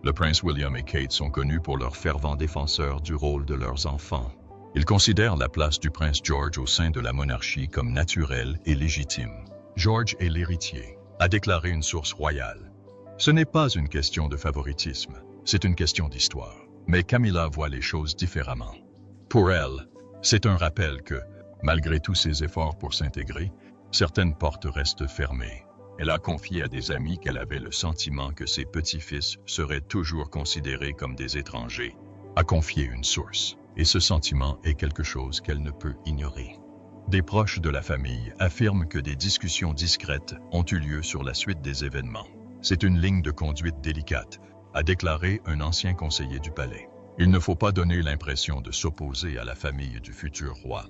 Le prince William et Kate sont connus pour leurs fervents défenseurs du rôle de leurs enfants. Ils considèrent la place du prince George au sein de la monarchie comme naturelle et légitime. George est l'héritier, a déclaré une source royale. Ce n'est pas une question de favoritisme, c'est une question d'histoire. Mais Camilla voit les choses différemment. Pour elle, c'est un rappel que, malgré tous ses efforts pour s'intégrer, certaines portes restent fermées. Elle a confié à des amis qu'elle avait le sentiment que ses petits-fils seraient toujours considérés comme des étrangers. A confié une source, et ce sentiment est quelque chose qu'elle ne peut ignorer. Des proches de la famille affirment que des discussions discrètes ont eu lieu sur la suite des événements. C'est une ligne de conduite délicate, a déclaré un ancien conseiller du palais. Il ne faut pas donner l'impression de s'opposer à la famille du futur roi.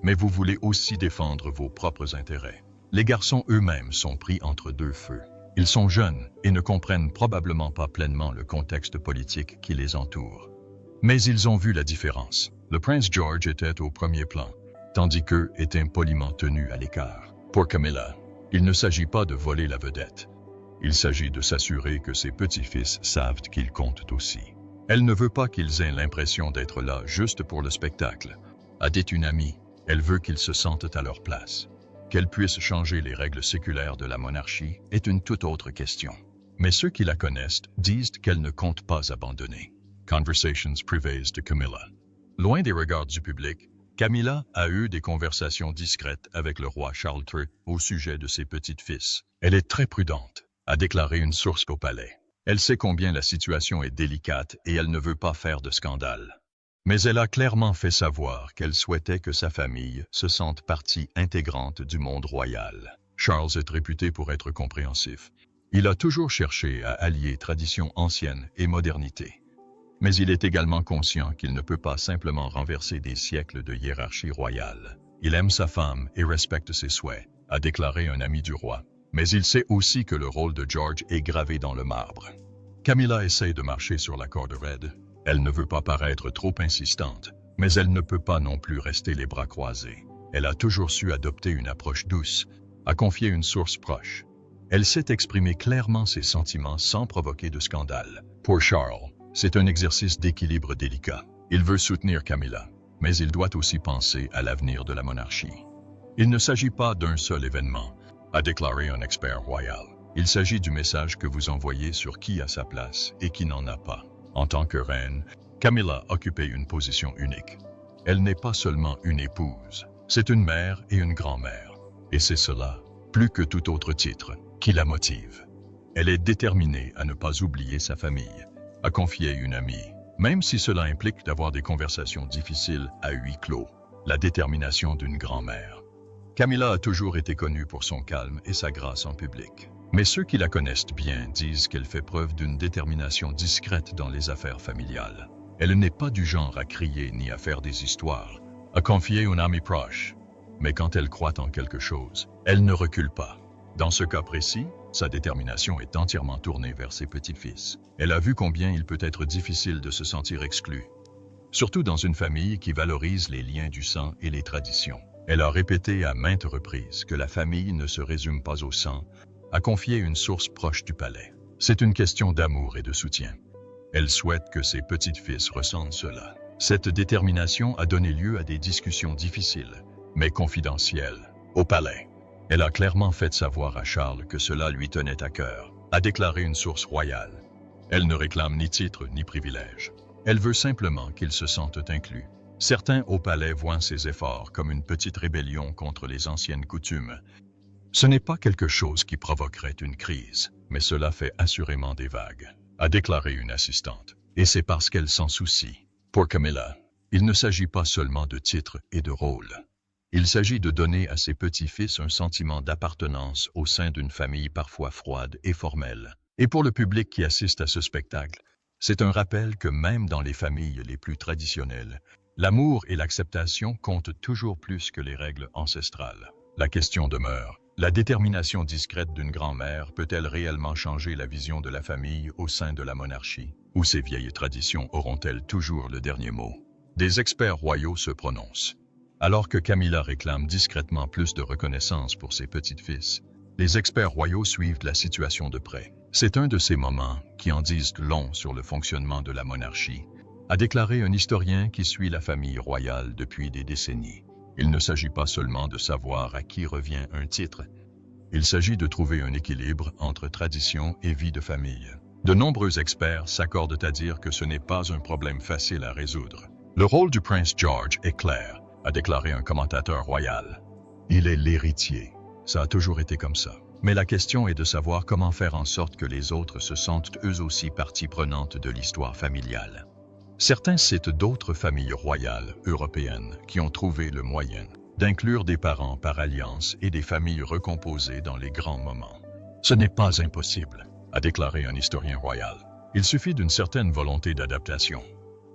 Mais vous voulez aussi défendre vos propres intérêts. Les garçons eux-mêmes sont pris entre deux feux. Ils sont jeunes et ne comprennent probablement pas pleinement le contexte politique qui les entoure. Mais ils ont vu la différence. Le prince George était au premier plan, tandis qu'eux étaient impoliment tenus à l'écart. Pour Camilla, il ne s'agit pas de voler la vedette. Il s'agit de s'assurer que ses petits-fils savent qu'ils comptent aussi. Elle ne veut pas qu'ils aient l'impression d'être là juste pour le spectacle. A dit une amie, elle veut qu'ils se sentent à leur place. Qu'elle puisse changer les règles séculaires de la monarchie est une toute autre question. Mais ceux qui la connaissent disent qu'elle ne compte pas abandonner. Conversations privées de Camilla. Loin des regards du public, Camilla a eu des conversations discrètes avec le roi Charles III au sujet de ses petits-fils. Elle est très prudente, a déclaré une source au palais. Elle sait combien la situation est délicate et elle ne veut pas faire de scandale. Mais elle a clairement fait savoir qu'elle souhaitait que sa famille se sente partie intégrante du monde royal. Charles est réputé pour être compréhensif. Il a toujours cherché à allier tradition ancienne et modernité. Mais il est également conscient qu'il ne peut pas simplement renverser des siècles de hiérarchie royale. Il aime sa femme et respecte ses souhaits, a déclaré un ami du roi. Mais il sait aussi que le rôle de George est gravé dans le marbre. Camilla essaie de marcher sur la corde raide. Elle ne veut pas paraître trop insistante, mais elle ne peut pas non plus rester les bras croisés. Elle a toujours su adopter une approche douce, a confié une source proche. Elle sait exprimer clairement ses sentiments sans provoquer de scandale. Pour Charles, c'est un exercice d'équilibre délicat. Il veut soutenir Camilla, mais il doit aussi penser à l'avenir de la monarchie. Il ne s'agit pas d'un seul événement, a déclaré un expert royal. Il s'agit du message que vous envoyez sur qui a sa place et qui n'en a pas. En tant que reine, Camilla occupait une position unique. Elle n'est pas seulement une épouse, c'est une mère et une grand-mère. Et c'est cela, plus que tout autre titre, qui la motive. Elle est déterminée à ne pas oublier sa famille, a confié une amie, même si cela implique d'avoir des conversations difficiles à huis clos. La détermination d'une grand-mère. Camilla a toujours été connue pour son calme et sa grâce en public. Mais ceux qui la connaissent bien disent qu'elle fait preuve d'une détermination discrète dans les affaires familiales. Elle n'est pas du genre à crier ni à faire des histoires, a confié une amie proche. Mais quand elle croit en quelque chose, elle ne recule pas. Dans ce cas précis, sa détermination est entièrement tournée vers ses petits-fils. Elle a vu combien il peut être difficile de se sentir exclu, surtout dans une famille qui valorise les liens du sang et les traditions. Elle a répété à maintes reprises que la famille ne se résume pas au sang, a confié une source proche du palais. C'est une question d'amour et de soutien. Elle souhaite que ses petits-fils ressentent cela. Cette détermination a donné lieu à des discussions difficiles, mais confidentielles, au palais. Elle a clairement fait savoir à Charles que cela lui tenait à cœur, a déclaré une source royale. Elle ne réclame ni titre ni privilège. Elle veut simplement qu'ils se sentent inclus. Certains au palais voient ses efforts comme une petite rébellion contre les anciennes coutumes. Ce n'est pas quelque chose qui provoquerait une crise, mais cela fait assurément des vagues, a déclaré une assistante. Et c'est parce qu'elle s'en soucie. Pour Camilla, Il ne s'agit pas seulement de titres et de rôles. Il s'agit de donner à ses petits-fils un sentiment d'appartenance au sein d'une famille parfois froide et formelle. Et pour le public qui assiste à ce spectacle, c'est un rappel que même dans les familles les plus traditionnelles, l'amour et l'acceptation comptent toujours plus que les règles ancestrales. La question demeure, la détermination discrète d'une grand-mère peut-elle réellement changer la vision de la famille au sein de la monarchie? Ou ces vieilles traditions auront-elles toujours le dernier mot? Des experts royaux se prononcent. Alors que Camilla réclame discrètement plus de reconnaissance pour ses petits-fils, les experts royaux suivent la situation de près. C'est un de ces moments qui en disent long sur le fonctionnement de la monarchie, a déclaré un historien qui suit la famille royale depuis des décennies. Il ne s'agit pas seulement de savoir à qui revient un titre, il s'agit de trouver un équilibre entre tradition et vie de famille. De nombreux experts s'accordent à dire que ce n'est pas un problème facile à résoudre. Le rôle du prince George est clair, a déclaré un commentateur royal. Il est l'héritier. Ça a toujours été comme ça. Mais la question est de savoir comment faire en sorte que les autres se sentent eux aussi partie prenante de l'histoire familiale. Certains citent d'autres familles royales européennes qui ont trouvé le moyen d'inclure des parents par alliance et des familles recomposées dans les grands moments. Ce n'est pas impossible, a déclaré un historien royal. Il suffit d'une certaine volonté d'adaptation.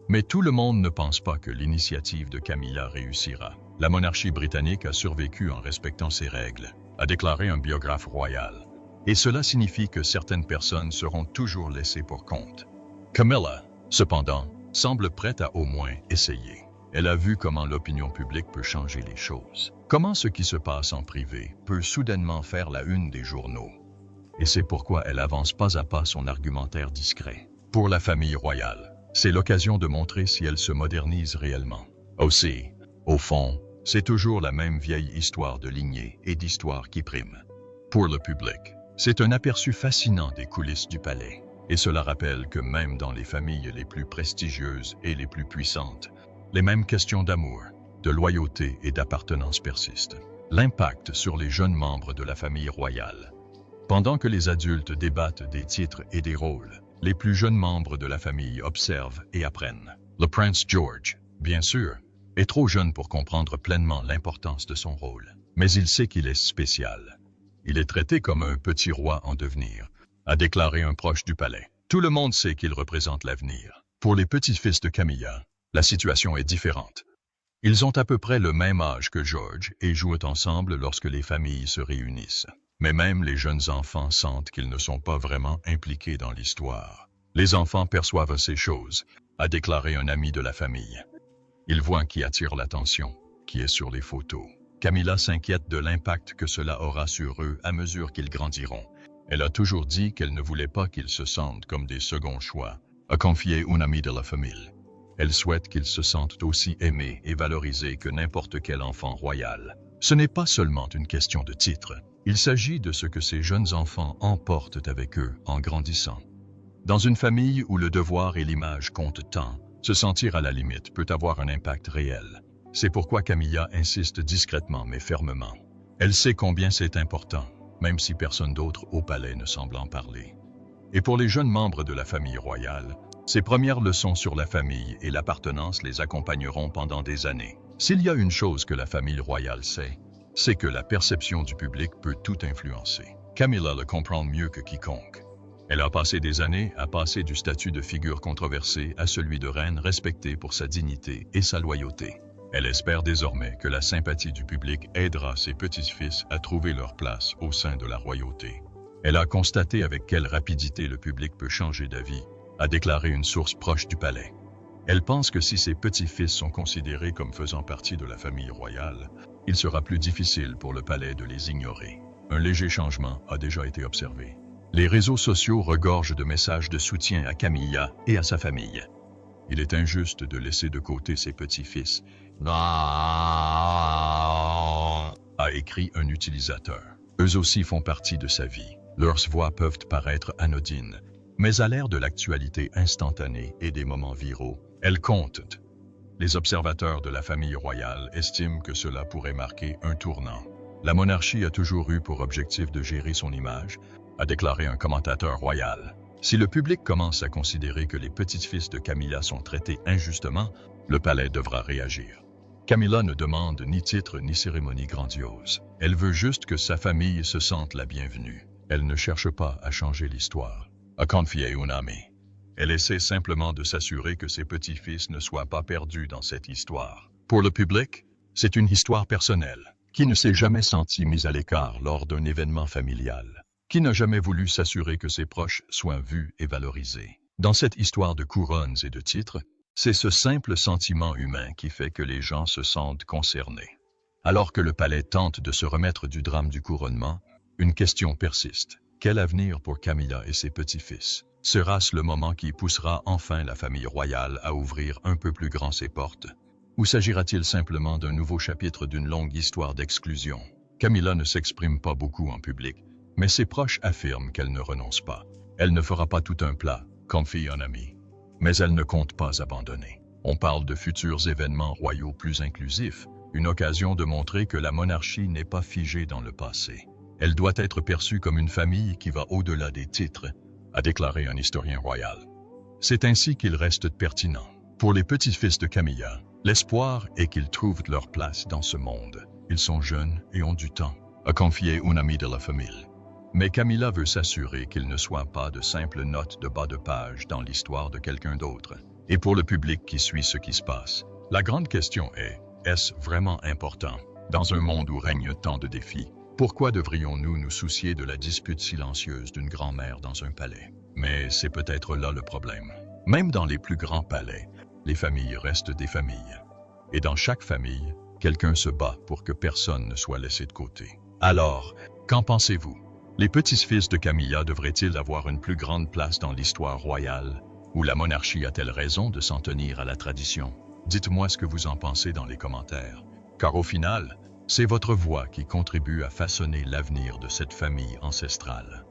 Mais tout le monde ne pense pas que l'initiative de Camilla réussira. La monarchie britannique a survécu en respectant ses règles, a déclaré un biographe royal. Et cela signifie que certaines personnes seront toujours laissées pour compte. Camilla, cependant, semble prête à au moins essayer. Elle a vu comment l'opinion publique peut changer les choses. Comment ce qui se passe en privé peut soudainement faire la une des journaux. Et c'est pourquoi elle avance pas à pas son argumentaire discret. Pour la famille royale, c'est l'occasion de montrer si elle se modernise réellement. Aussi, au fond, c'est toujours la même vieille histoire de lignée et d'histoire qui prime. Pour le public, c'est un aperçu fascinant des coulisses du palais. Et cela rappelle que même dans les familles les plus prestigieuses et les plus puissantes, les mêmes questions d'amour, de loyauté et d'appartenance persistent. L'impact sur les jeunes membres de la famille royale. Pendant que les adultes débattent des titres et des rôles, les plus jeunes membres de la famille observent et apprennent. Le prince George, bien sûr, est trop jeune pour comprendre pleinement l'importance de son rôle. Mais il sait qu'il est spécial. Il est traité comme un petit roi en devenir, a déclaré un proche du palais. Tout le monde sait qu'il représente l'avenir. Pour les petits-fils de Camilla, la situation est différente. Ils ont à peu près le même âge que George et jouent ensemble lorsque les familles se réunissent. Mais même les jeunes enfants sentent qu'ils ne sont pas vraiment impliqués dans l'histoire. Les enfants perçoivent ces choses, a déclaré un ami de la famille. Ils voient qui attire l'attention, qui est sur les photos. Camilla s'inquiète de l'impact que cela aura sur eux à mesure qu'ils grandiront. Elle a toujours dit qu'elle ne voulait pas qu'ils se sentent comme des seconds choix, a confié une amie de la famille. Elle souhaite qu'ils se sentent aussi aimés et valorisés que n'importe quel enfant royal. Ce n'est pas seulement une question de titre. Il s'agit de ce que ces jeunes enfants emportent avec eux en grandissant. Dans une famille où le devoir et l'image comptent tant, se sentir à la limite peut avoir un impact réel. C'est pourquoi Camilla insiste discrètement mais fermement. Elle sait combien c'est important, même si personne d'autre au palais ne semble en parler. Et pour les jeunes membres de la famille royale, ces premières leçons sur la famille et l'appartenance les accompagneront pendant des années. S'il y a une chose que la famille royale sait, c'est que la perception du public peut tout influencer. Camilla le comprend mieux que quiconque. Elle a passé des années à passer du statut de figure controversée à celui de reine respectée pour sa dignité et sa loyauté. Elle espère désormais que la sympathie du public aidera ses petits-fils à trouver leur place au sein de la royauté. Elle a constaté avec quelle rapidité le public peut changer d'avis, a déclaré une source proche du palais. Elle pense que si ses petits-fils sont considérés comme faisant partie de la famille royale, il sera plus difficile pour le palais de les ignorer. Un léger changement a déjà été observé. Les réseaux sociaux regorgent de messages de soutien à Camilla et à sa famille. Il est injuste de laisser de côté ses petits-fils, a écrit un utilisateur. Eux aussi font partie de sa vie. Leurs voix peuvent paraître anodines, mais à l'ère de l'actualité instantanée et des moments viraux, elles comptent. Les observateurs de la famille royale estiment que cela pourrait marquer un tournant. La monarchie a toujours eu pour objectif de gérer son image, a déclaré un commentateur royal. Si le public commence à considérer que les petits-fils de Camilla sont traités injustement, Le palais devra réagir. Camilla ne demande ni titre ni cérémonie grandiose. Elle veut juste que sa famille se sente la bienvenue. Elle ne cherche pas à changer l'histoire, à confier un ami. Elle essaie simplement de s'assurer que ses petits-fils ne soient pas perdus dans cette histoire. Pour le public, c'est une histoire personnelle. Qui ne s'est jamais senti mis à l'écart lors d'un événement familial? Qui n'a jamais voulu s'assurer que ses proches soient vus et valorisés? Dans cette histoire de couronnes et de titres, c'est ce simple sentiment humain qui fait que les gens se sentent concernés. Alors que le palais tente de se remettre du drame du couronnement, une question persiste. Quel avenir pour Camilla et ses petits-fils? Sera-ce le moment qui poussera enfin la famille royale à ouvrir un peu plus grand ses portes? Ou s'agira-t-il simplement d'un nouveau chapitre d'une longue histoire d'exclusion? Camilla ne s'exprime pas beaucoup en public, mais ses proches affirment qu'elle ne renonce pas. Elle ne fera pas tout un plat, confie un ami. Mais elle ne compte pas abandonner. On parle de futurs événements royaux plus inclusifs, une occasion de montrer que la monarchie n'est pas figée dans le passé. Elle doit être perçue comme une famille qui va au-delà des titres, a déclaré un historien royal. C'est ainsi qu'il reste pertinent. Pour les petits-fils de Camilla, l'espoir est qu'ils trouvent leur place dans ce monde. Ils sont jeunes et ont du temps, a confié un ami de la famille. Mais Camilla veut s'assurer qu'ils ne soient pas de simples notes de bas de page dans l'histoire de quelqu'un d'autre. Et pour le public qui suit ce qui se passe, la grande question est, est-ce vraiment important? Dans un monde où règne tant de défis, pourquoi devrions-nous nous soucier de la dispute silencieuse d'une grand-mère dans un palais? Mais c'est peut-être là le problème. Même dans les plus grands palais, les familles restent des familles. Et dans chaque famille, quelqu'un se bat pour que personne ne soit laissé de côté. Alors, qu'en pensez-vous? Les petits-fils de Camilla devraient-ils avoir une plus grande place dans l'histoire royale? Ou la monarchie a-t-elle raison de s'en tenir à la tradition? Dites-moi ce que vous en pensez dans les commentaires. Car au final, c'est votre voix qui contribue à façonner l'avenir de cette famille ancestrale.